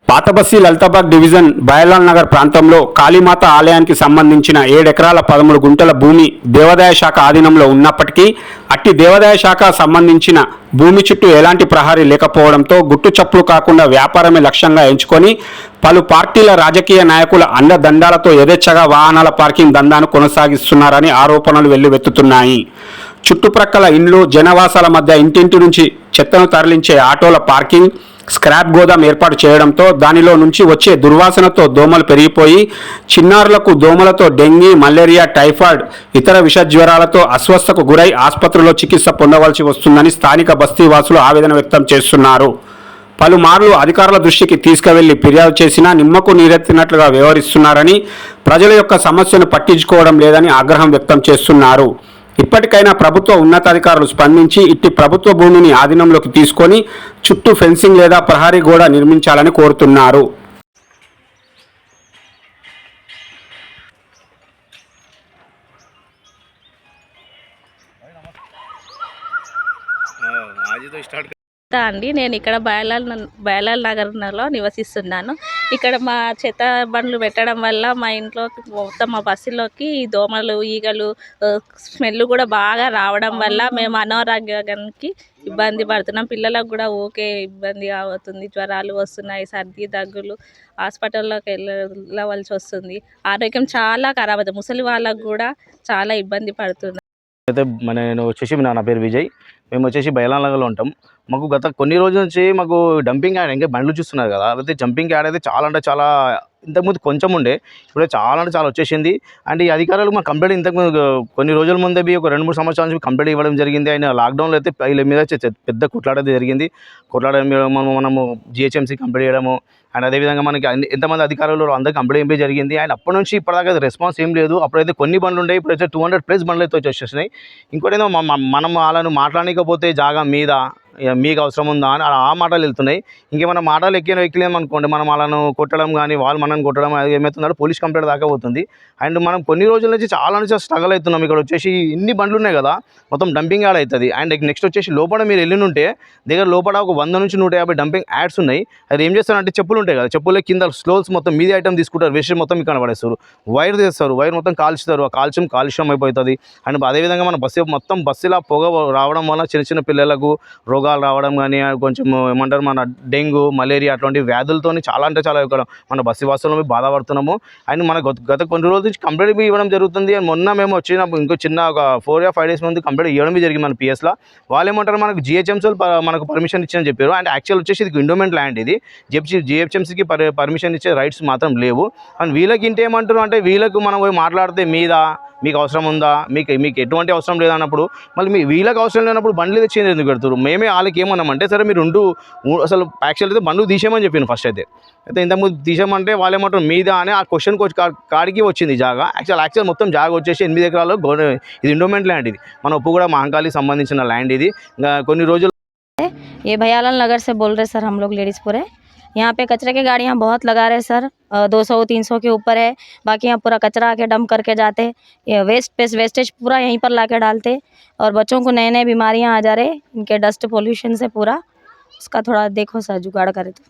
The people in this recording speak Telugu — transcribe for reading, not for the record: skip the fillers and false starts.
పాతబస్తీ లలితాబాగ్ డివిజన్ బయలాల్ నగర్ ప్రాంతంలో కాళీమాత ఆలయానికి సంబంధించిన 7 ఎకరాల 13 గుంటల భూమి దేవాదాయ శాఖ ఆధీనంలో ఉన్నప్పటికీ అట్టి దేవాదాయ శాఖ సంబంధించిన భూమి చుట్టూ ఎలాంటి ప్రహరీ లేకపోవడంతో గుట్టు చప్పుడు కాకుండా వ్యాపారమే లక్ష్యంగా ఎంచుకొని పలు పార్టీల రాజకీయ నాయకుల అండదండాలతో యథేచ్ఛగా వాహనాల పార్కింగ్ దందాను కొనసాగిస్తున్నారని ఆరోపణలు వెల్లువెత్తుతున్నాయి. చుట్టుప్రక్కల ఇండ్లు జనవాసాల మధ్య ఇంటింటి నుంచి చెత్తను తరలించే ఆటోల పార్కింగ్, స్క్రాప్ గోదాం ఏర్పాటు చేయడంతో దానిలో నుంచి వచ్చే దుర్వాసనతో దోమలు పెరిగిపోయి చిన్నారులకు దోమలతో డెంగీ, మలేరియా, టైఫాయిడ్, ఇతర విష జ్వరాలతో అస్వస్థకు గురై ఆసుపత్రిలో చికిత్స పొందవలసి వస్తుందని స్థానిక బస్తీవాసులు ఆవేదన వ్యక్తం చేస్తున్నారు. పలుమార్లు అధికారుల దృష్టికి తీసుకువెళ్లి ఫిర్యాదు చేసినా నిమ్మకు నీరెత్తినట్లుగా వ్యవహరిస్తున్నారని, ప్రజల యొక్క సమస్యను పట్టించుకోవడం లేదని ఆగ్రహం వ్యక్తం చేస్తున్నారు. ఇప్పటికైనా ప్రభుత్వ ఉన్నతాధికారులు స్పందించి ఇట్టి ప్రభుత్వ భూమిని ఆధీనంలోకి తీసుకొని చుట్టూ ఫెన్సింగ్ లేదా ప్రహరీ గోడ నిర్మించాలని కోరుతున్నారు. అండి నేను ఇక్కడ బయలాల్ నగర్లో నివసిస్తున్నాను. ఇక్కడ మా చెత్త బండ్లు పెట్టడం వల్ల మా ఇంట్లోకి మొత్తం మా బస్సులోకి దోమలు, ఈగలు, స్మెల్ కూడా బాగా రావడం వల్ల మేము అనారోగ్యానికి ఇబ్బంది పడుతున్నాం. పిల్లలకు కూడా ఓకే ఇబ్బంది అవుతుంది, జ్వరాలు వస్తున్నాయి, సర్ది దగ్గులు, హాస్పిటల్లోకి వెళ్ళవలసి వస్తుంది. ఆరోగ్యం చాలా ఖరాబ్ అవుతుంది. ముసలి వాళ్ళకు కూడా చాలా ఇబ్బంది పడుతుంది. అయితే నేను వచ్చేసి నా పేరు విజయ్. మేము వచ్చేసి బయలాల్ నగర్లో ఉంటాం. మాకు గత కొన్ని రోజుల నుంచి మాకు డంపింగ్ యార్డ్ ఇంకా బండ్లు చూస్తున్నారు కదా, అయితే జంపింగ్ యార్డ్ అయితే చాలా అంటే చాలా ఇంతకుముందు కొంచెం ఉండే, ఇప్పుడు చాలా అంటే చాలా వచ్చేసింది. అండ్ ఈ అధికారులు మా కంప్లైంట్ ఇంతకుముందు కొన్ని రోజుల ముందే ఒక 2-3 సంవత్సరాల నుంచి కంప్లైంట్ ఇవ్వడం జరిగింది. ఆయన లాక్డౌన్లో అయితే వీళ్ళ మీద పెద్ద కొట్లాడేది జరిగింది. మనము జిహెచ్ఎంసీ కంప్లైంట్ చేయడము, అండ్ అదేవిధంగా మనకి ఎంతమంది అధికారులు అందరికీ కంప్లైంట్ జరిగింది. అండ్ అప్పటి నుంచి ఇప్పటిదాకా రెస్పాన్స్ ఏం లేదు. అప్పుడైతే కొన్ని బండ్లు ఉండే, ఇప్పుడైతే 200+ బండ్లు అయితే వచ్చేసినాయి. ఇంకోటి ఏదో మనం వాళ్ళను మాట్లాడకపోతే జాగా మీద మీకు అవసరం ఉందా అని ఆ మాటలు వెళ్తున్నాయి. ఇంకేమైనా మాటలు ఎక్కలేము అనుకోండి, మనం వాళ్ళను కొట్టడం కానీ వాళ్ళు మనల్ని కొట్టడం అది ఏమవుతుందో పోలీస్ కంప్లైంట్ దాకా పోతుంది. అండ్ మనం కొన్ని రోజుల నుంచి చాలా నుంచి స్ట్రగల్ అవుతున్నాం. ఇక్కడ వచ్చేసి ఇన్ని బండ్లు ఉన్నాయి కదా, మొత్తం డంపింగ్ యార్డ్ అవుతుంది. అండ్ నెక్స్ట్ వచ్చేసి లోపల మీరు వెళ్ళినుంటే దగ్గర లోపల ఒక 100 నుంచి 150 డంపింగ్ యాడ్స్ ఉన్నాయి. అది ఏం చేస్తారంటే చెప్పులు ఉంటాయి కదా, చెప్పులే కింద స్లోల్స్ మొత్తం మీది ఐటమ్ తీసుకుంటారు, వేస్ట్ మొత్తం ఇక్కడ పడేస్తారు, వైర్ తీస్తారు, వైర్ మొత్తం కాల్చుతారు, ఆ కాలుష్యం అయిపోతుంది. అండ్ అదేవిధంగా మన బస్సులా పొగ రావడం వల్ల చిన్న పిల్లలకు రోగాలు రావడం కానీ, కొంచెం ఏమంటారు మన డెంగ్యూ, మలేరియా అట్లాంటి వ్యాధులతో చాలా అంటే చాలా ఇక్కడ మన బస్సు బాధపడుతున్నాము. అండ్ మన గత కొన్ని రోజుల నుంచి కంప్లైంట్ ఇవ్వడం జరుగుతుంది. అండ్ మొన్న మేము వచ్చినప్పుడు ఇంకో చిన్న ఒక 4 or 5 days ముందు కంప్లైంట్ ఇవ్వడం జరిగింది మన పిఎస్లో. వాళ్ళు ఏమంటారు, మనకు జిహెచ్ఎంసీ మనకు పర్మిషన్ ఇచ్చిందని చెప్పారు. అండ్ యాక్చువల్ వచ్చేసి ఇది ఎండోమెంట్ ల్యాండ్, ఇది జిహెచ్ఎంసీకి పర్మిషన్ ఇచ్చే రైట్స్ మాత్రం లేవు. అండ్ వీళ్ళకి ఇంటేమంటారు అంటే, వీళ్ళకు మనం పోయి మాట్లాడితే మీకు అవసరం ఉందా, మీకు ఎటువంటి అవసరం లేదన్నప్పుడు మళ్ళీ వీళ్ళకి అవసరం లేనప్పుడు బండ్లు తెచ్చి ఎందుకు పెడతారు. మేమే వాళ్ళకి ఏమన్నామంటే, సరే మీరు అసలు యాక్చువల్ అయితే బండ్లు తీసేయమని చెప్పాను ఫస్ట్ అయితే ఇంతకుముందు తీసేయమంటే వాళ్ళు ఏమంటారు మీద అని ఆ క్వశ్చన్ కాడికి వచ్చింది జాగా. యాక్చువల్ మొత్తం జాగా వచ్చేసి 8 ఎకరాలు ఇది ఎండోమెంట్ ల్యాండ్, ఇది మన ఉప్పుగూడ మహంకాళికి సంబంధించిన ల్యాండ్. ఇది కొన్ని రోజులు ये भैयालाल नगर से बोल रहे सर, हम लोग लेडीज़ पूरे यहाँ पे कचरे की गाड़ियाँ बहुत लगा रहे सर, 200-300 के ऊपर है। बाकी यहाँ पूरा कचरा आके डंप करके जाते, वेस्टेज पूरा यहीं पर ला के डालते, और बच्चों को नए बीमारियाँ आ जा रहे इनके डस्ट पोल्यूशन से पूरा। उसका थोड़ा देखो सर, जुगाड़ करे तो।